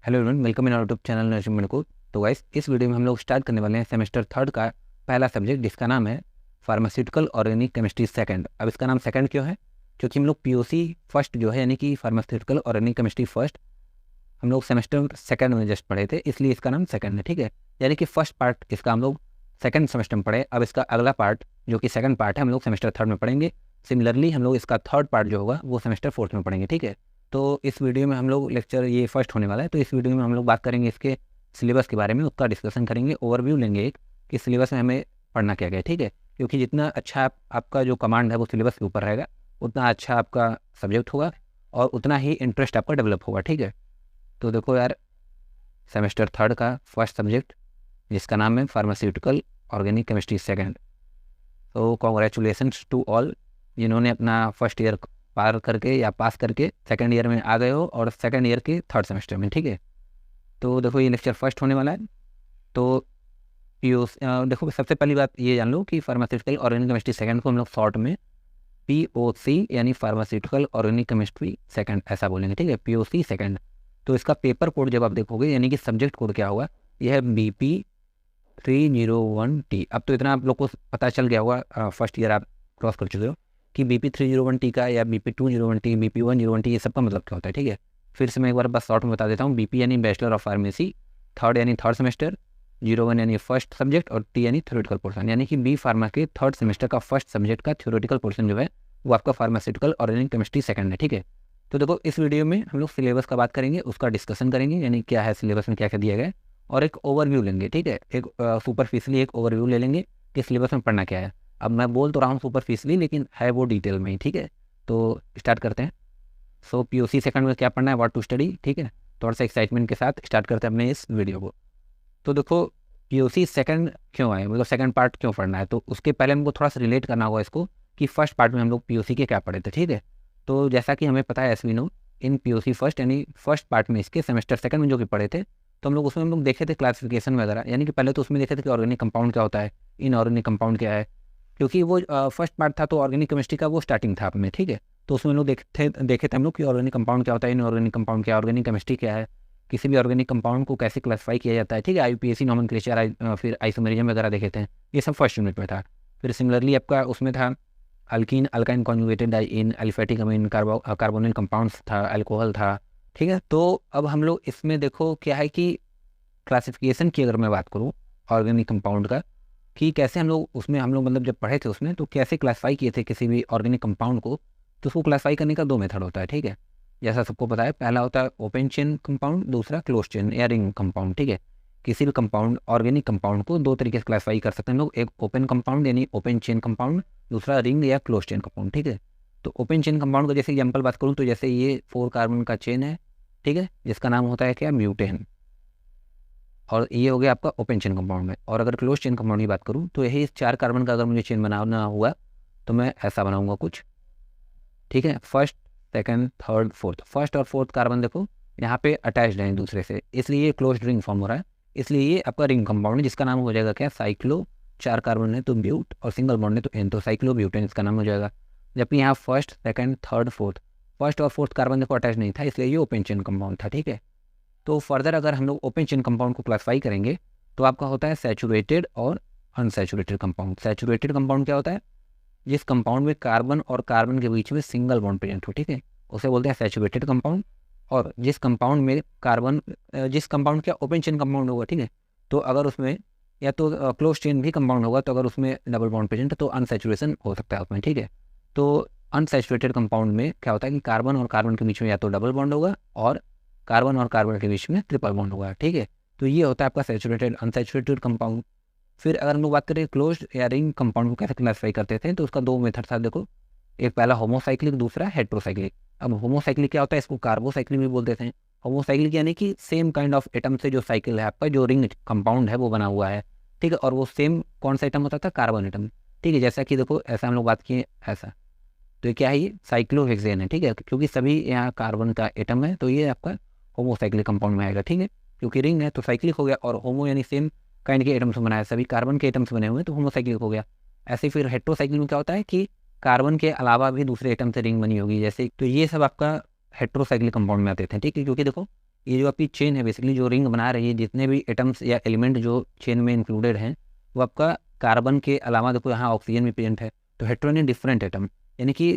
Hello everyone, welcome in our YouTube channel Narasimha को। तो guys, इस वीडियो में हम लोग स्टार्ट करने वाले हैं सेमेस्टर थर्ड का पहला सब्जेक्ट, जिसका नाम है फार्मास्यूटिकल ऑर्गेनिक केमिस्ट्री सेकंड। अब इसका नाम सेकंड क्यों है? क्योंकि हम लोग पीओसी फर्स्ट जो है, यानी कि फार्मास्यूटिकल ऑर्गेनिक केमिस्ट्री फर्स्ट, हम लोग सेमेस्टर सेकंड में जस्ट पढ़े थे, इसलिए इसका नाम सेकंड है। ठीक है, यानी कि फर्स्ट पार्ट इसका हम लोग सेकंड सेमेस्टर में पढ़े। अब इसका अगला पार्ट जो कि सेकंड पार्ट है, हम लोग सेमेस्टर थर्ड में पढ़ेंगे। सिमिलरली हम लोग इसका थर्ड पार्ट जो होगा वो सेमेस्टर फोर्थ में पढ़ेंगे। ठीक है, तो इस वीडियो में हम लोग लेक्चर ये फर्स्ट होने वाला है, तो इस वीडियो में हम लोग बात करेंगे इसके सिलेबस के बारे में, उसका डिस्कशन करेंगे, ओवरव्यू लेंगे एक कि सिलेबस में हमें पढ़ना क्या गया। ठीक है, क्योंकि जितना अच्छा आपका जो कमांड है वो सिलेबस के ऊपर रहेगा, उतना अच्छा आपका सब्जेक्ट होगा और उतना ही इंटरेस्ट आपका डेवलप होगा। ठीक है, तो देखो यार, सेमेस्टर थर्ड का फर्स्ट सब्जेक्ट जिसका नाम है फार्मास्यूटिकल ऑर्गेनिक केमिस्ट्री सेकंड। तो कॉन्ग्रेचुलेसन्स टू ऑल जिन्होंने अपना फर्स्ट ईयर पार करके या पास करके सेकंड ईयर में आ गए हो, और सेकंड ईयर के थर्ड सेमेस्टर में। ठीक है, तो देखो ये लेक्चर फर्स्ट होने वाला है। तो देखो, सबसे पहली बात ये जान लो कि फार्मास्यूटिकल ऑर्गेनिक केमिस्ट्री सेकंड को हम लोग शॉर्ट में POC यानी फार्मास्यूटिकल ऑर्गेनिक केमिस्ट्री सेकंड ऐसा बोलेंगे। ठीक है, POC सेकंड। तो इसका पेपर कोड जब आप देखोगे, यानी कि सब्जेक्ट कोड क्या होगा, यह है BP301T। अब तो इतना आप लोग को पता चल गया होगा, फर्स्ट ईयर आप क्रॉस कर चुके हो कि BP301T का या BP201T, BP101T, ये सब का मतलब क्या होता है। ठीक है, फिर से मैं एक बार बस शॉर्ट में बता देता हूँ। BP यानी बैचलर ऑफ फार्मेसी, थर्ड यानी थर्ड सेमेस्टर, 01 यानी फर्स्ट सब्जेक्ट, और T यानी थ्योरेटिकल पोर्शन, यानी कि बी फार्मा के थर्ड सेमेस्टर का फर्स्ट सब्जेक्ट का थ्योरेटिकल पोर्शन जो है वो आपका फार्मास्यूटिकल ऑर्गेनिक केमिस्ट्री सेकंड है। ठीक है, तो देखो इस वीडियो में हम लोग सिलेबस का बात करेंगे, उसका डिस्कशन करेंगे, यानी क्या है सिलेबस में क्या क्या दिया गया है, और एक ओवरव्यू लेंगे। ठीक है, एक सुपरफिशली एक ओवरव्यू ले लेंगे कि सिलेबस में पढ़ना क्या है। अब मैं बोल तो रहा हूँ सुपरफिशली, लेकिन है वो डिटेल में ही। ठीक है, तो स्टार्ट करते हैं। सो POC सेकंड में क्या पढ़ना है, व्हाट टू स्टडी। ठीक है, थोड़ा सा एक्साइटमेंट के साथ स्टार्ट करते हैं अपने इस वीडियो को। तो देखो, POC सेकंड क्यों आए, मतलब सेकंड पार्ट क्यों पढ़ना है, तो उसके पहले हमको थोड़ा सा रिलेट करना होगा इसको कि फर्स्ट पार्ट में हम लोग POC के क्या पढ़े थे। ठीक है, तो जैसा कि हमें पता है, as we know, in POC first यानी फर्स्ट पार्ट में इसके सेमेस्टर सेकंड में जो कि पढ़े थे, तो हम लोग उसमें हम लोग देखे थे क्लासिफिकेशन वगैरह, यानी कि पहले तो उसमें देखे थे कि ऑर्गेनिक कंपाउंड क्या होता है, इनऑर्गेनिक कंपाउंड क्या है, क्योंकि वो फर्स्ट पार्ट था तो ऑर्गेनिक केमिस्ट्री का वो स्टार्टिंग था अपने। ठीक है, तो उसमें हम लोग देखे थे हम लोग कि ऑर्गेनिक कंपाउंड क्या होता है, इनऑर्गेनिक कंपाउंड क्या है, ऑर्गेनिक केमिस्ट्री क्या है, किसी भी ऑर्गेनिक कंपाउंड को कैसे क्लासिफाई किया जाता है। ठीक है, IUPAC नॉमेनक्लेचर, फिर आइसोमेरिज्म वगैरह देखे थे, ये सब फर्स्ट यूनिट में था। फिर सिमिलरली आपका उसमें था alkyne, alkyne conjugated diene, aliphatic अमीन, कार्बोनिल कंपाउंड्स था, अल्कोहल था। ठीक है, तो अब हम लोग इसमें देखो क्या है कि क्लासिफिकेशन की अगर मैं बात करूँ ऑर्गेनिक कंपाउंड का, कि कैसे हम लोग मतलब जब पढ़े थे उसमें, तो कैसे क्लासीफाई किए थे किसी भी ऑर्गेनिक कंपाउंड को, तो उसको क्लासीफाई करने का दो मेथड होता है। ठीक है, जैसा सबको पता है, पहला होता है ओपन चेन कंपाउंड, दूसरा क्लोज चेन या रिंग कंपाउंड। ठीक है, किसी भी कंपाउंड, ऑर्गेनिक कंपाउंड को दो तरीके से क्लासीफाई कर सकते हैं लोग, एक ओपन कंपाउंड यानी ओपन चेन कंपाउंड, दूसरा रिंग या क्लोज चेन कंपाउंड। ठीक है, तो ओपन चेन कंपाउंड का जैसे एग्जाम्पल बात करूँ, तो जैसे ये 4 कार्बन का चेन है। ठीक है, जिसका नाम होता है क्या, ब्यूटेन, और ये हो गया आपका ओपन चेन कंपाउंड में। और अगर क्लोज चेन कंपाउंड की बात करूँ, तो यही 4 कार्बन का अगर मुझे चेन बनाना हुआ, तो मैं ऐसा बनाऊंगा कुछ। ठीक है, first, second, third, fourth, first और फोर्थ कार्बन देखो यहाँ पे अटैच्ड है एक दूसरे से, इसलिए ये क्लोज रिंग फॉर्म हो रहा है, इसलिए ये आपका रिंग कंपाउंड है, जिसका नाम हो जाएगा क्या, साइक्लो। 4 कार्बन है तो ब्यूट, और सिंगल बॉन्ड है तो एन, तो साइक्लो ब्यूटेन इसका नाम हो जाएगा। जबकि यहाँ first, second, third, fourth, first और फोर्थ कार्बन देखो अटैच नहीं था, इसलिए ये ओपन चेन कंपाउंड था। ठीक है, तो फर्दर अगर हम लोग ओपन चेन कंपाउंड को क्लासीफाई करेंगे, तो आपका होता है सैचुरेटेड और अनसैचुरेटेड कंपाउंड। सैचुरेटेड कंपाउंड क्या होता है, जिस कंपाउंड में कार्बन और कार्बन के बीच में सिंगल बॉन्ड प्रेजेंट हो। ठीक है, उसे बोलते हैं सैचुरेटेड कंपाउंड। और जिस कंपाउंड में कार्बन, जिस कंपाउंड का ओपन चेन कंपाउंड होगा, ठीक है, तो अगर उसमें या तो क्लोज चेन भी कंपाउंड होगा, तो अगर उसमें डबल बॉन्ड प्रेजेंट है तो अनसैचुरेशन हो सकता है उसमें। ठीक है, तो अनसैचुरेटेड कंपाउंड में क्या होता है कि कार्बन और कार्बन के बीच में या तो डबल बॉन्ड होगा, और कार्बन और कार्बन के बीच में ट्रिपल बॉन्ड होगा। ठीक है, तो ये होता है आपका सैचुरेटेड अनसैचुरेटेड कंपाउंड। फिर अगर हम लोग बात करें क्लोज या रिंग कंपाउंड को कैसे क्लासीफाई करते थे, तो उसका दो मेथड था देखो, एक पहला होमोसाइक्लिक, दूसरा हेट्रोसाइक्लिक। अब होमोसाइक्लिक क्या होता है, इसको कार्बोसाइक्लिक भी बोलते थे। होमोसाइक्लिक यानी कि सेम काइंड ऑफ एटम से जो साइकिल है आपका, जो रिंग कंपाउंड है वो बना हुआ है। ठीक है, और वो सेम कौन सा एटम होता था, कार्बन एटम। ठीक है, जैसा कि देखो ऐसा हम लोग बात किए ऐसा, तो ये क्या है, ये साइक्लोहेक्सेन है। ठीक है, क्योंकि सभी यहाँ कार्बन का एटम है, तो ये आपका होमोसाइक्लिक कंपाउंड में आएगा। ठीक है, क्योंकि रिंग है तो साइक्लिक हो गया, और होमो यानी सेम काइंड के एटम्स बना है, सभी कार्बन के एटम्स बने हुए हैं, तो होमोसाइक्लिक हो गया। ऐसे फिर हेट्रोसाइक्लिक में क्या होता है कि कार्बन के अलावा भी दूसरे एटम से रिंग बनी होगी, जैसे, तो ये सब आपका हेट्रोसाइक्लिक कंपाउंड में आते थे। ठीक है, क्योंकि देखो ये जो आपकी चेन है बेसिकली जो रिंग बना रही है, जितने भी एटम्स या एलिमेंट जो चेन में इंक्लूडेड हैं वो आपका कार्बन के अलावा देखो यहाँ ऑक्सीजन भी प्रेजेंट है। तो हेटेरो यानी डिफरेंट एटम, यानी कि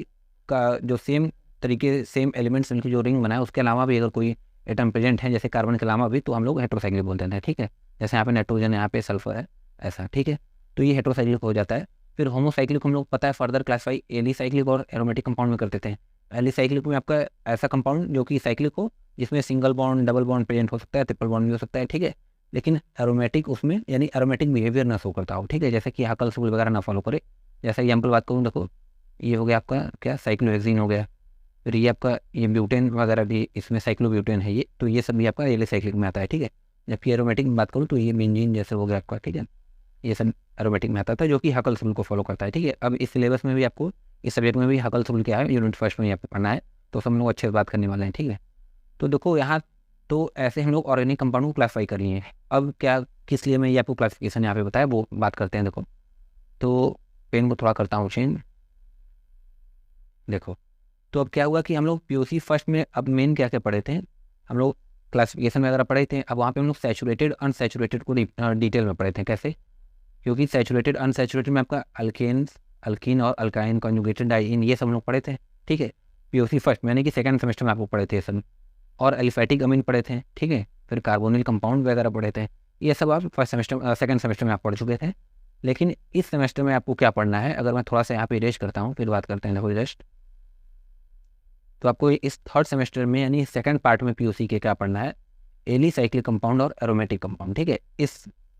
का जो सेम तरीके सेम एलिमेंट्स मिलकर जो रिंग बना है उसके अलावा भी अगर कोई एटम प्रेजेंट है जैसे कार्बन के अलावा भी, तो हम लोग हेटेरोसाइक्लिक बोलते हैं। ठीक है, जैसे यहाँ पे नाइट्रोजन है, यहाँ पे सल्फर है, ऐसा। ठीक है, तो ये हेटेरोसाइक्लिक हो जाता है। फिर होमोसाइक्लिक हम लोग पता है फर्दर क्लासीफाई एलिसाइक्लिक और एरोमेटिक कंपाउंड में कर देते हैं। एलिसाइक्लिक में आपका ऐसा कंपाउंड जो कि साइक्लिक हो, जिसमें single bond double bond present हो सकता है, ट्रिपल बॉन्ड भी हो सकता है। ठीक है, लेकिन एरोमेटिक उसमें यानी एरोमेटिक बिहेवियर ना शो करता हो। ठीक है, जैसे कि हाकल रूल वगैरह ना फॉलो करे। जैसे एग्जाम्पल बात करूँ, देखो ये हो गया आपका क्या, साइक्लोहेक्सीन हो गया। फिर ये आपका ये ब्यूटेन वगैरह भी इसमें साइक्लोब्यूटेन है ये, तो ये सब भी आपका एलिसाइक्लिक में आता है। ठीक है, जबकि एरोमेटिक में बात करूँ तो ये बेंजीन जैसे हो गया आपका। ठीक है, ये सब एरोमेटिक में आता था जो कि हाकल रूल को फॉलो करता है। ठीक है, अब इस सिलेबस में भी आपको इस सब्जेक्ट में भी हाकल रूल क्या है यूनिट फर्स्ट में आपको पढ़ना है, तो सब लोग अच्छे से बात करने वाले हैं। ठीक है, तो देखो यहाँ तो ऐसे हम लोग ऑर्गेनिक कंपाउंड को क्लासीफाई कर लिए हैं। अब क्या किस लिए मैं ये आपको क्लासिफिकेशन यहाँ पे बताया वो बात करते हैं। देखो तो पेन को थोड़ा करता हूँ चेंज। देखो तो अब क्या हुआ कि हम लोग पीओसी फर्स्ट में अब मेन क्या क्या पढ़े थे, हम लोग क्लासिफिकेशन वगैरह पढ़े थे। अब वहाँ पे हम लोग सैचुरेटेड अनसैचुरेटेड को डिटेल में पढ़े थे। कैसे, क्योंकि सैचुरेटेड अनसैचुरेटेड में आपका अल्केन्स, अल्कीन और अल्काइन, कॉन्जुगेटेड डाइइन, ये सब हम लोग पढ़े थे। ठीक है, पीओसी फर्स्ट में, यानी कि सेकंड सेमेस्टर में आपको पढ़े थे सब। और एलिफैटिक अमीन पढ़े थे। ठीक है, फिर कार्बोनिल कंपाउंड वगैरह पढ़े थे। ये सब आप फर्स्ट सेमेस्टर सेकंड सेमेस्टर में आप पढ़ चुके थे। लेकिन इस सेमेस्टर में आपको क्या पढ़ना है, अगर मैं थोड़ा सा यहाँ पे इरेज करता हूँ फिर बात करते हैं। देखो रेस्ट, तो आपको इस थर्ड सेमेस्टर में यानी सेकंड पार्ट में पीओसी के क्या पढ़ना है, एलिसाइक्लिक कंपाउंड और एरोमेटिक कंपाउंड। ठीक है, इस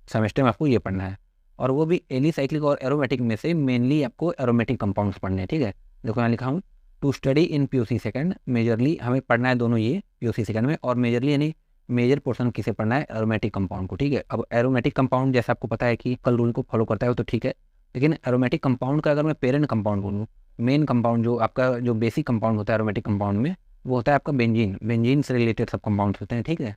सेमेस्टर में आपको ये पढ़ना है, और वो भी एलिसाइक्लिक और एरोमेटिक में से मेनली आपको एरोमेटिक कंपाउंड्स पढ़ने हैं। ठीक है, देखो यहाँ लिखा हूँ to study in POC second, majorly हमें पढ़ना है दोनों ये पीओसी सेकंड में, और मेजरली यानी मेजर पोर्शन किसे पढ़ना है, एरोमेटिक कंपाउंड को। ठीक है, अब एरोमेटिक कंपाउंड जैसे आपको पता है कि कल रूल को फॉलो करता है वो तो ठीक है, लेकिन एरोमेटिक कंपाउंड का अगर मैं पेरेंट कंपाउंड बोलूँ, मेन कंपाउंड जो आपका जो बेसिक कंपाउंड होता है एरोमेटिक कंपाउंड में, वो होता है आपका बेंजीन। बेंजीन से रिलेटेड सब कंपाउंड्स होते हैं। ठीक है,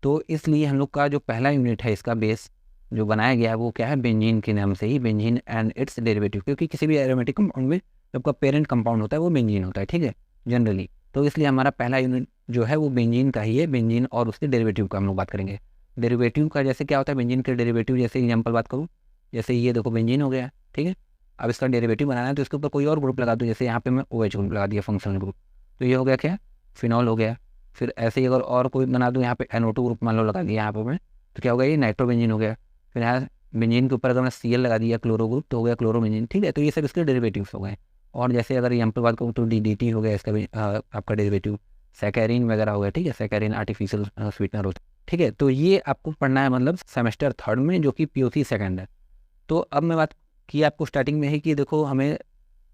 तो इसलिए हम लोग का जो पहला यूनिट है इसका बेस जो बनाया गया है वो क्या है, बेंजीन के नाम से ही, बेंजीन एंड इट्स डेरिवेटिव। क्योंकि किसी भी एरोमेटिक कंपाउंड में जो आपका पेरेंट कंपाउंड होता है वो बेंजीन होता है। ठीक है, जनरली तो इसलिए हमारा पहला यूनिट जो है वो बेंजीन का ही है, बेंजीन और उसके डेरिवेटिव का हम लोग बात करेंगे। डेरिवेटिव का जैसे क्या होता है, बेंजीन के डेरिवेटिव जैसे एग्जाम्पल बात करूँ, जैसे ये देखो बेंजीन हो गया। ठीक है, अब इसका डेरिवेटिव बनाना है तो इसके ऊपर कोई और ग्रुप लगा दो, जैसे यहाँ पे मैं OH ग्रुप लगा दिया फंक्शनल ग्रुप, तो ये हो गया क्या, फिनॉल हो गया। फिर ऐसे ही अगर और कोई बना दूँ, यहाँ पे NO2 ग्रुप मान लो लगा दिया यहाँ पे मैं, तो क्या हो गया, ये नाइट्रोबेंजीन हो गया। फिर यहाँ बेंजीन के ऊपर अगर मैं Cl लगा दिया क्लोरो ग्रुप तो हो गया क्लोरोबेंजीन। ठीक है, तो ये सब इसके डेरिवेटिव्स हो गए। और जैसे अगर यहाँ पर बात करूँ तो DDT हो गया इसका भी आपका डेरिवेटिव, सैकरीन वगैरह हो गया। ठीक है, सैकरीन आर्टिफिशियल स्वीटनर होता है। ठीक है, तो ये आपको पढ़ना है मतलब सेमेस्टर थर्ड में, जो कि पीओसी सेकंड है। तो अब मैं बात की आपको स्टार्टिंग में ही कि देखो हमें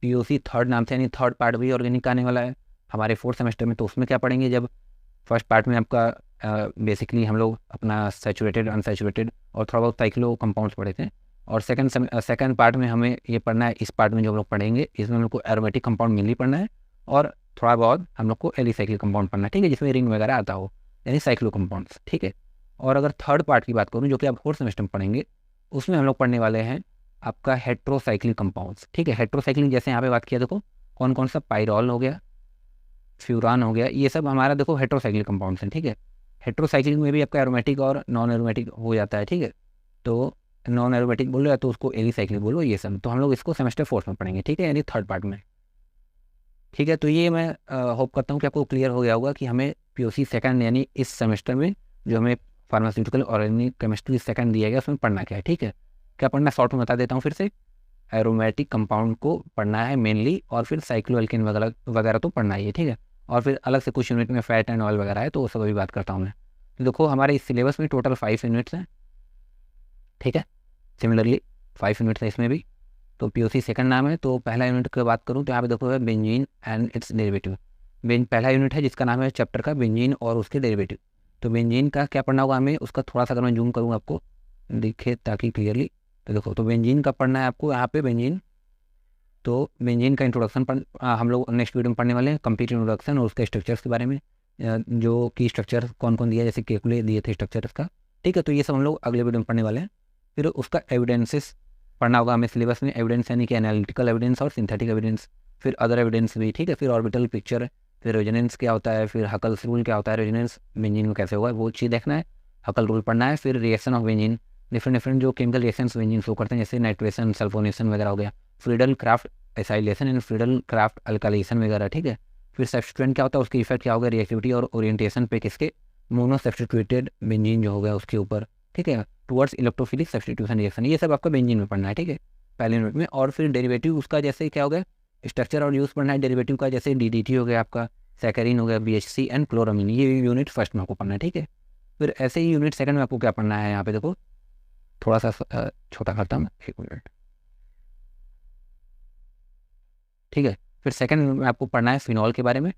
पीओसी थर्ड नाम से यानी थर्ड पार्ट भी ऑर्गेनिक आने वाला है हमारे फोर्थ सेमेस्टर में। तो उसमें क्या पढ़ेंगे, जब फर्स्ट पार्ट में आपका बेसिकली हम लोग अपना सैचुरेटेड अनसैचुरेटेड और थोड़ा बहुत साइक्लो कंपाउंड्स पढ़े थे, और सेकंड पार्ट में हमें ये पढ़ना है, इस पार्ट में जो हम लोग पढ़ेंगे इसमें हम लोग को एरोमेटिक कंपाउंड मेनली पढ़ना है, और थोड़ा बहुत हम लोग को एलिसाइक्लिक कंपाउंड पढ़ना है। ठीक है, जिसमें रिंग वगैरह आता हो, यानी साइक्लो कंपाउंड्स। ठीक है, और अगर थर्ड पार्ट की बात करूँ जो कि आप फोर्थ सेमेस्टर में पढ़ेंगे, उसमें हम लोग पढ़ने वाले हैं आपका हेट्रोसाइक्लिक कंपाउंड्स। ठीक है, हेट्रोसाइक्लिक जैसे यहाँ पे बात किया, देखो कौन कौन सा, पाइरॉल हो गया, फ्यूरान हो गया, ये सब हमारा देखो हेट्रोसाइक्लिक कंपाउंड्स हैं। ठीक है, हेट्रोसाइक्लिक में भी आपका एरोमेटिक और नॉन एरोमेटिक हो जाता है। ठीक है, तो नॉन एरोमेटिक बोलो या तो उसको एलिसाइक्लिक बोलो, ये सब तो हम लोग इसको सेमेस्टर फोर्थ में पढ़ेंगे। ठीक है, यानी थर्ड पार्ट में। ठीक है, तो ये मैं होप करता हूँ कि आपको क्लियर हो गया होगा कि हमें पीओसी सेकंड यानी इस सेमेस्टर में जो हमें फार्मास्यूटिकल ऑर्गेनिक केमिस्ट्री सेकंड दिया गया उसमें पढ़ना क्या है। ठीक है, क्या पढ़ना है शॉर्ट में बता देता हूँ फिर से, एरोमेटिक कंपाउंड को पढ़ना है मेनली, और फिर साइक्लोएल्केन वगैरह वगैरह तो पढ़ना ही है। ठीक है, और फिर अलग से कुछ यूनिट में फैट एंड ऑयल वगैरह है तो वो सब अभी बात करता हूँ मैं। देखो हमारे इस सिलेबस में टोटल 5 यूनिट्स हैं। ठीक है, सिमिलरली 5 यूनिट्स है इसमें भी। तो पीओसी सेकंड नाम है, तो पहला यूनिट की बात करूँ तो यहाँ पे देखो है बेंजीन एंड इट्स डेरिवेटिव। पहला यूनिट है जिसका नाम है चैप्टर का बेंजीन और उसके डेरिवेटिव। तो बेंजीन का क्या पढ़ना होगा हमें, उसका थोड़ा सा अगर मैं जूम करूँ आपको दिखे ताकि क्लियरली, तो देखो तो बेंजीन का पढ़ना है आपको यहाँ पे बेंजीन। तो बेंजीन का इंट्रोडक्शन हम लोग नेक्स्ट वीडियो में पढ़ने वाले हैं, कंप्लीट इंट्रोडक्शन और उसके स्ट्रक्चर्स के बारे में, जो की स्ट्रक्चर कौन कौन दिया, जैसे केकुले दिए थे स्ट्रक्चर इसका। ठीक है, तो ये सब हम लोग अगले वीडियो में पढ़ने वाले हैं। फिर उसका एविडेंसेस पढ़ना होगा हमें सिलेबस में, एविडेंस यानी कि एनालिटिकल एविडेंस और सिंथेटिक एविडेंस, फिर अदर एविडेंस भी। ठीक है, फिर ऑर्बिटल पिक्चर फिर रेजोनेंस क्या होता है, फिर हकल्स रूल क्या होता है, रेजोनेंस बेंजीन में कैसे होगा वो चीज़ देखना है, हकल रूल पढ़ना है। फिर रिएक्शन ऑफ बेंजीन, डिफरेंट जो केमिकल रिएक्शंस बेंजीन शो करते हैं, जैसे नाइट्रेशन, सल्फोनेशन वगैरह हो गया, Friedel Crafts acylation and Friedel craft alkylation वगैरह, ठीक है। फिर सब्स्टिट्यूएंट क्या होता है, उसकी इफेक्ट क्या होगा रिएक्टिविटी और ओरिएंटेशन पे किसके, मोनो सब्स्टिट्यूटेड बेंजीन जो हो गया उसके ऊपर, ठीक है, टुवर्ड्स इलेक्ट्रोफिलिक सब्स्टिट्यूशन रिएक्शन, ये सब आपका बेंजीन में पढ़ना है, ठीक है, पहले यूनिट में। और फिर डेरिवेटिव उसका जैसे क्या हो गया, स्ट्रक्चर और यूज़ पढ़ना है डेरिवेटिव का, जैसे डीडीटी हो गया आपका, सैकरीन हो गया, बीएचसी एंड क्लोरामीन, ये यूनिट फर्स्ट में आपको पढ़ना है, ठीक है। फिर ऐसे ही यूनिट सेकंड में आपको क्या पढ़ना है, यहाँ पे देखो थोड़ा सा छोटा करता हूँ, 1 मिनट, ठीक है। फिर सेकंड में आपको पढ़ना है फिनॉल के बारे में।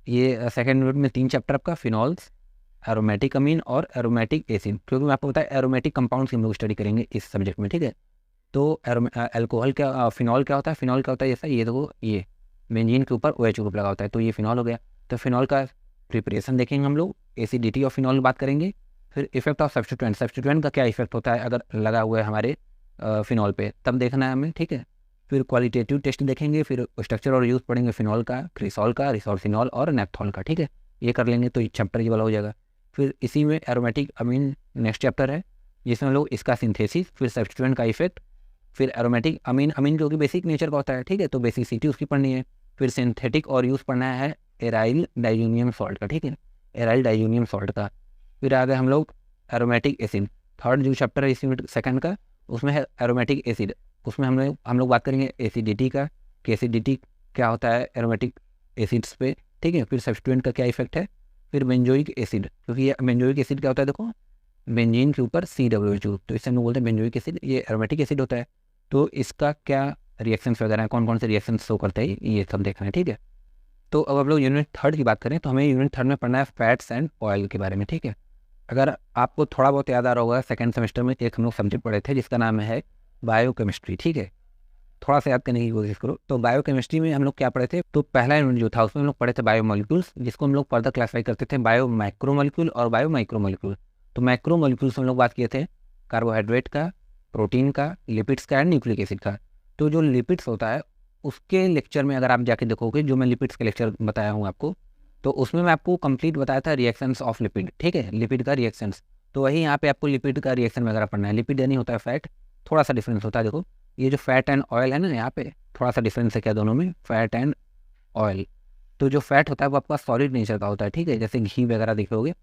ये सेकंड यूनिट में 3 चैप्टर आपका, फिनॉल्स, एरोमेटिक अमीन और एरोमेटिक एसिड, क्योंकि मैं आपको बताया एरोमेटिक कंपाउंड्स हम लोग स्टडी करेंगे इस सब्जेक्ट में, ठीक है। तो अल्कोहल क्या, फिनॉल क्या होता है, फिनॉल क्या होता है, जैसा ये देखो, ये बेंजीन के ऊपर OH ग्रुप लगा होता है, तो ये फिनॉल हो गया। तो फिनॉल का प्रिपरेशन देखेंगे हम लोग, एसिडिटी ऑफ फिनॉल बात करेंगे। फिर इफेक्ट ऑफ सब्स्टिट्यूएंट, सब्स्टिट्यूएंट का क्या इफेक्ट होता है अगर लगा हुआ है हमारे फिनॉल पे, तब देखना है हमें, ठीक है। फिर क्वालिटेटिव टेस्ट देखेंगे, फिर स्ट्रक्चर और यूज़ पढ़ेंगे फिनॉल का, क्रिसॉल का, रिसोल्फिनॉल और नेप्थॉल का, ठीक है। ये कर लेंगे तो चैप्टर ये वाला हो जाएगा। फिर इसी में एरोमेटिक अमीन नेक्स्ट चैप्टर है, जिसमें हम लोग इसका सिंथेसिस, फिर सब्स्टिट्यूएंट का इफेक्ट, फिर एरोमेटिक अमीन, अमीन जो कि बेसिक नेचर का होता है, ठीक है, तो बेसिसिटी उसकी पढ़नी है। फिर सिंथेटिक और यूज़ पढ़ना है एराइल डाइजोनियम सॉल्ट का, ठीक है, एराइल डाइजोनियम सॉल्ट का। फिर आगे हम लोग एरोमेटिक एसिड, थर्ड जो चैप्टर है इस यूनिट सेकंड का, उसमें है एरोमेटिक एसिड, उसमें हम लोग बात करेंगे एसिडिटी का, कि एसिडिटी क्या होता है एरोमेटिक एसिड्स पे, ठीक है। फिर सब्स्टिट्यूएंट का क्या इफेक्ट है। फिर बेंजोइक एसिड, क्योंकि ये बेंजोइक एसिड क्या होता है, देखो बेंजीन के ऊपर COOH, तो इससे हम लोग बोलते हैं बेंजोइक एसिड, ये एरोमेटिक एसिड होता है। तो इसका क्या रिएक्शंस वगैरह हैं, कौन कौन से रिएक्शंस शो करते हैं, ये सब देखना है, ठीक है। तो अब हम लोग यूनिट थर्ड की बात करें, तो हमें यूनिट थर्ड में पढ़ना है फैट्स एंड ऑयल के बारे में, ठीक है। अगर आपको थोड़ा बहुत याद आ रहा होगा, सेकंड सेमेस्टर में एक हम लोग सब्जेक्ट पढ़े थे जिसका नाम है बायोकेमिस्ट्री, ठीक है, थोड़ा सा याद करने की कोशिश करो। तो बायोकेमिस्ट्री में हम लोग क्या पढ़े थे, तो पहला यूनिट जो था उसमें हम लोग पढ़े थे बायोमोलिक्यूल्स, जिसको हम लोग फर्दर क्लासीफाई करते थे बायो माइक्रोमोलिक्यूल और बायो माइक्रोमोलिक्यूल। तो माइक्रोमोलिक्यूल्स हम लोग बात किए थे कार्बोहाइड्रेट का, प्रोटीन का, लिपिड्स का एंड न्यूक्लिक एसिड का। तो जो लिपिड्स होता है उसके लेक्चर में अगर आप जाके देखोगे, जो मैं लिपिड्स के लेक्चर बताया हूँ आपको, तो उसमें मैं आपको कंप्लीट बताया था रिएक्शंस ऑफ लिपिड, ठीक है, लिपिड का रिएक्शंस। तो वही यहाँ पे आपको लिपिड का रिएक्शन वगैरह पढ़ना है। लिपिड यानी होता है फैट, थोड़ा सा डिफरेंस होता है, देखो ये जो फैट एंड ऑयल है ना, यहाँ पे थोड़ा सा डिफरेंस है क्या दोनों में, फैट एंड ऑयल। तो जो फैट होता है वो आपका सॉलिड नेचर का होता है, ठीक है, जैसे घी वगैरह देखोगे,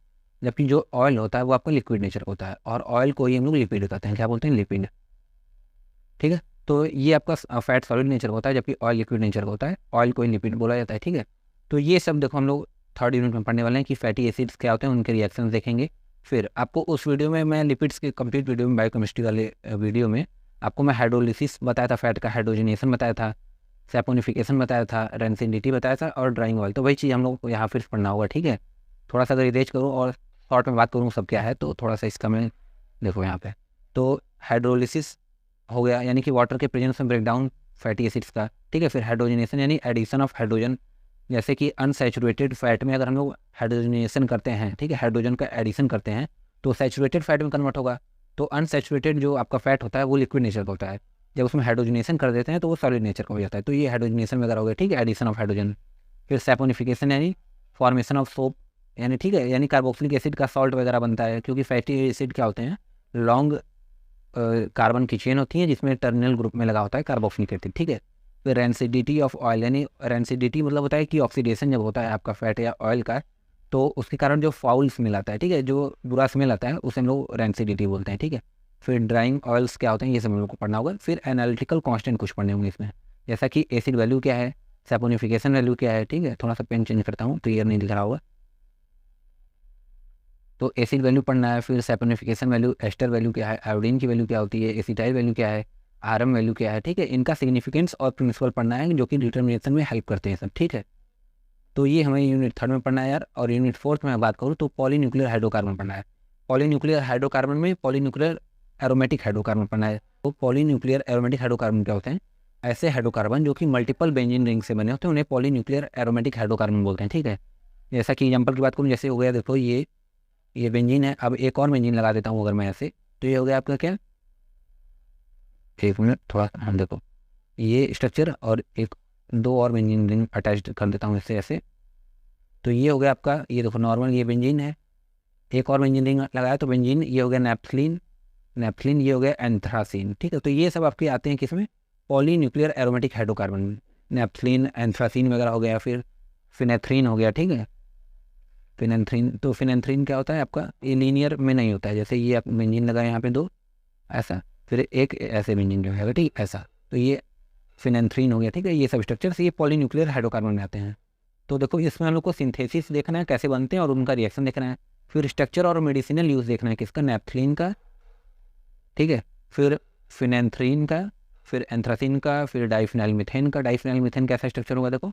जबकि जो ऑयल होता है वो आपका लिक्विड नेचर का होता है, और ऑयल को ही हम लोग लिपिड कहते हैं, क्या बोलते हैं, लिपिड, ठीक है। तो ये आपका फैट सॉलिड नेचर का होता है, जबकि ऑयल लिक्विड नेचर का होता है, ऑयल को ही लिपिड बोला जाता है, ठीक है। तो ये सब देखो हम लोग थर्ड यूनिट में पढ़ने वाले हैं कि फैटी एसिड्स क्या होते हैं, उनके रिएक्शन देखेंगे। फिर आपको उस वीडियो में मैं लिपिड्स के कंप्लीट वीडियो में, बायोकेमिस्ट्री वाले वीडियो में आपको मैं हाइड्रोलिसिस बताया था, फैट का हाइड्रोजनेशन बताया था, सैपोनिफिकेशन बताया था, रेंसिडिटी बताया था, और ड्राइंग ऑयल। तो वही चीज़ हम लोग को यहाँ फिर पढ़ना होगा, ठीक है। थोड़ा सा अगर इरेज करूँ और शॉर्ट में बात करूँ सब क्या है, तो थोड़ा सा इसका मैं देखो यहाँ पे, तो हाइड्रोलिसिस हो गया यानी कि वाटर के प्रेजेंस में ब्रेकडाउन फैटी एसिड्स का, ठीक है। फिर हाइड्रोजनेशन यानी एडिशन ऑफ हाइड्रोजन, जैसे कि अनसैचुरेटेड फैट में अगर हम लोग हाइड्रोजनेशन करते हैं, ठीक है, हाइड्रोजन का एडिशन करते हैं, तो सैचुरेटेड फैट में कन्वर्ट होगा। तो अनसैचुरेटेड जो आपका फैट होता है वो लिक्विड नेचर का होता है, जब उसमें हाइड्रोजनेशन कर देते हैं तो वो सॉलिड नेचर का हो जाता है। तो ये हाइड्रोजनेशन वगैरह हो गया, ठीक है, एडिशन ऑफ हाइड्रोजन। फिर सैपोनिफिकेशन यानी फॉर्मेशन ऑफ सोप, यानी ठीक है, यानी कार्बोक्सिलिक एसिड का सॉल्ट वगैरह बनता है, क्योंकि फैटी एसिड क्या होते हैं, लॉन्ग कार्बन की चेन होती है जिसमें टर्मिनल ग्रुप में लगा होता है कार्बोक्सिलिक एसिड, ठीक है। फिर रेंसिडिटी ऑफ ऑयल, यानी रेंसिडिटी मतलब होता है कि ऑक्सीडेशन जब होता है आपका फैट या ऑयल का, तो उसके कारण जो फाउल स्मेल आता है, ठीक है, जो बुरा स्मेल आता है उसे हम लोग रेंसिडिटी बोलते हैं, ठीक है। फिर ड्राइंग ऑयल्स क्या होते हैं ये सब हम लोग को पढ़ना होगा। फिर एनालिटिकल कांस्टेंट कुछ पढ़ने होंगे इसमें, जैसा कि एसिड वैल्यू क्या है, सैपोनिफिकेशन वैल्यू क्या है, ठीक है, थोड़ा सा पेन चेंज करता हूँ, क्लियर नहीं दिख रहा होगा। तो एसिड वैल्यू पढ़ना है, फिर सैपोनिफिकेशन वैल्यू, एस्टर वैल्यू क्या है, आयोडीन की वैल्यू क्या होती है, एसिटाइल वैल्यू क्या है, आरएम वैल्यू क्या है, ठीक है, इनका सिग्निफिकेंस और प्रिंसिपल पढ़ना है जो कि डिटर्मिनेशन में हेल्प करते हैं सब, ठीक है। तो ये हमें यूनिट थर्ड में पढ़ना है यार। और यूनिट फोर्थ में बात करूँ तो पॉलीन्यूक्लियर हाइड्रोकार्बन पढ़ना है। पॉलीन्यूक्लियर हाइड्रोकार्बन में पॉलीन्यूक्लियर एरोमेटिक हाइड्रोकार्बन पढ़ना है। तो पॉलीन्यूक्लियर एरोमेटिक हाइड्रोकार्बन क्या होते हैं, ऐसे हाइड्रोकार्बन जो कि मल्टीपल बेंजीन रिंग से बने होते हैं, उन्हें पॉलीन्यूक्लियर एरोमेटिक हाइड्रोकार्बन बोलते हैं, ठीक है। जैसा कि एग्जाम्पल की बात करूँ, जैसे हो गया देखो ये बेंजीन है, अब एक और बेंजीन लगा देता हूँ अगर मैं ऐसे, तो ये हो गया आपका क्या, 1 मिनट थोड़ा देखो, ये स्ट्रक्चर और एक दो और बेंजीन रिंग अटैच कर देता हूँ इससे ऐसे, तो ये हो गया आपका, ये देखो नॉर्मल ये बेंजीन है, एक और बेंजीन रिंग लगाया तो बेंजीन, ये हो गया नेप्थलीन, नेप्थलीन ये हो गया एंथ्रासीन, ठीक है। तो ये सब आपके आते हैं किसमें, पॉली न्यूक्लियर एरोमेटिक हाइड्रोकार्बन में, नेप्थलीन एंथ्रासीन वगैरह हो गया, फिर फिनेथ्रीन हो गया, ठीक है। फिनेंथ्रीन, तो फिनेंथ्रीन क्या होता है आपका, ये लीनियर में नहीं होता है, जैसे ये आप बेंजीन लगाए यहाँ पे दो ऐसा, फिर एक ऐसे बेंजीन जो है ठीक ऐसा, तो ये फिनेंथ्रीन हो गया, ठीक है। ये सब स्ट्रक्चर्स ये पॉली न्यूक्लियर हाइड्रोकार्बन में आते हैं। तो देखो इसमें हम लोग को सिंथेसिस देखना है कैसे बनते हैं और उनका रिएक्शन देखना है, फिर स्ट्रक्चर और मेडिसिनल यूज़ देखना है किसका, नेप्थलीन का, ठीक है, फिर फिनेंथ्रीन का, फिर एंथ्रासीन का, फिर डाइफिनाइल मीथेन का। डाइफिनाइल मीथेन कैसा स्ट्रक्चर होगा देखो,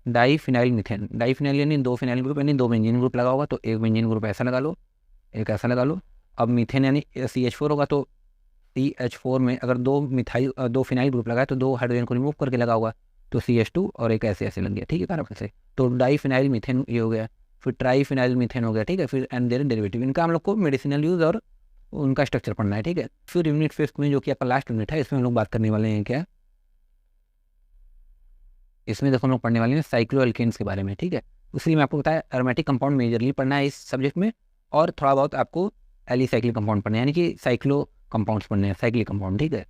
डाइफिनाइल मीथेन, डाइफिनाइल यानी दो फिनाइल ग्रुप, यानी दो बेंजीन ग्रुप लगा होगा, तो एक बेंजीन ग्रुप ऐसा लगा लो, एक ऐसा लगा लो। अब मीथेन यानी CH4 होगा, तो CH4 में अगर दो फिनाइल ग्रुप लगाए तो दो हाइड्रोजन को रिमूव करके लगा होगा, तो CH2 और एक ऐसे ऐसे लग गया, ठीक है, कार्बन से। तो डाइफिनाइल मीथेन ये हो गया, फिर ट्राईफिनाइल मीथेन हो गया, ठीक है, फिर एंड देयर डेरिवेटिव, इनका हम लोग को मेडिसिनल यूज़ और उनका स्ट्रक्चर पढ़ना है, ठीक है। फिर यूनिट 5 में जो कि आपका लास्ट यूनिट है, इसमें हम लोग बात करने वाले हैं क्या, इसमें देखो हम लोग पढ़ने वाले हैं साइक्लो एल्केन्स के बारे में, ठीक है। इसलिए मैं आपको बताया एरोमेटिक कंपाउंड मेजरली पढ़ना है इस सब्जेक्ट में, और थोड़ा बहुत आपको एलिसाइक्लिक कंपाउंड पढ़ना है, यानी कि साइक्लो कंपाउंड्स पढ़ने हैं, साइक्लिक कंपाउंड, ठीक है।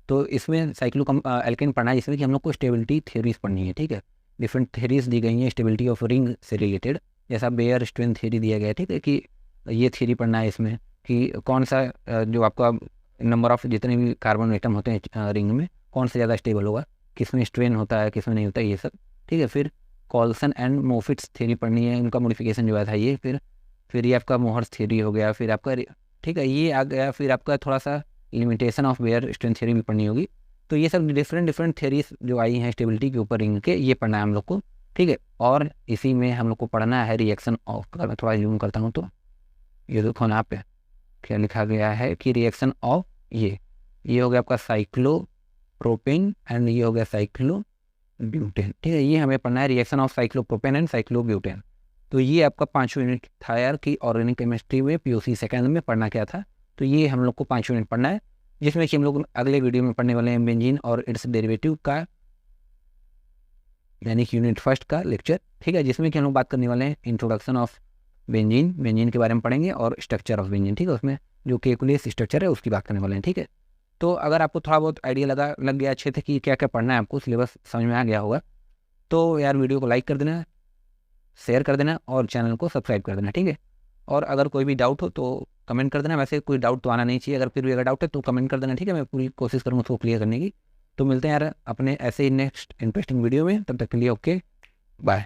तो इसमें साइक्लो एल्केन पढ़ना है, जिसमें कि हम लोग को स्टेबिलिटी थ्योरीज पढ़नी है, ठीक है। डिफरेंट थ्योरीज दी गई हैं स्टेबिलिटी ऑफ रिंग से रिलेटेड, जैसा बेयर स्ट्रेंथ थ्योरी दिया गया है, ठीक है, कि ये थ्योरी पढ़ना है इसमें कि कौन सा जो आपका नंबर ऑफ जितने भी कार्बन एटम होते हैं रिंग में, कौन सा ज़्यादा स्टेबल होगा, किसमें स्ट्रेन होता है किसमें नहीं होता, ये सब, ठीक है। फिर कॉल्सन एंड मोफिट्स थ्योरी पढ़नी है, उनका मॉडिफिकेशन जो था ये, फिर ये आपका मोहर्स थ्योरी हो गया, फिर आपका ठीक है ये आ गया, फिर आपका थोड़ा सा limitation of bear strength theory भी पढ़नी होगी। तो ये सब डिफरेंट थ्योरीज जो आई हैं स्टेबिलिटी के ऊपर रिंग के, ये पढ़ना है हम लोग को, ठीक है। और इसी में हम लोग को पढ़ना है रिएक्शन ऑफ, अगर मैं थोड़ा जूम करता हूँ तो ये देखो ना पे क्या लिखा गया है कि रिएक्शन ऑफ ये हो गया आपका साइक्लो प्रोपेन एंड ये हो गया साइक्लो ब्यूटेन, ठीक है। ये हमें पढ़ना है reaction of cyclopropane and cyclobutane. तो ये आपका 5वां यूनिट था यार कि ऑर्गेनिक केमिस्ट्री में POC सेकेंड में पढ़ना क्या था, तो ये हम लोग को 5वां यूनिट पढ़ना है, जिसमें कि हम लोग अगले वीडियो में पढ़ने वाले हैं बेंजीन और इट्स डेरिवेटिव का, यानी कि यूनिट 1 का लेक्चर, ठीक है, जिसमें कि हम लोग बात करने वाले हैं इंट्रोडक्शन ऑफ बेंजीन के बारे में पढ़ेंगे और स्ट्रक्चर ऑफ बेंजीन, ठीक है, उसमें जो केकुलेस स्ट्रक्चर है उसकी बात करने वाले हैं, ठीक है। तो अगर आपको थोड़ा बहुत आइडिया लग गया अच्छे से कि क्या क्या पढ़ना है, आपको सिलेबस समझ में आ गया होगा, तो यार वीडियो को लाइक कर देना, शेयर कर देना और चैनल को सब्सक्राइब कर देना, ठीक है। और अगर कोई भी डाउट हो तो कमेंट कर देना, वैसे कोई डाउट तो आना नहीं चाहिए, अगर फिर भी अगर डाउट है तो कमेंट कर देना, ठीक है, मैं पूरी कोशिश करूँगा उसको क्लियर करने की। तो मिलते हैं यार अपने ऐसे ही नेक्स्ट इंटरेस्टिंग वीडियो में, तब तक के लिए ओके बाय।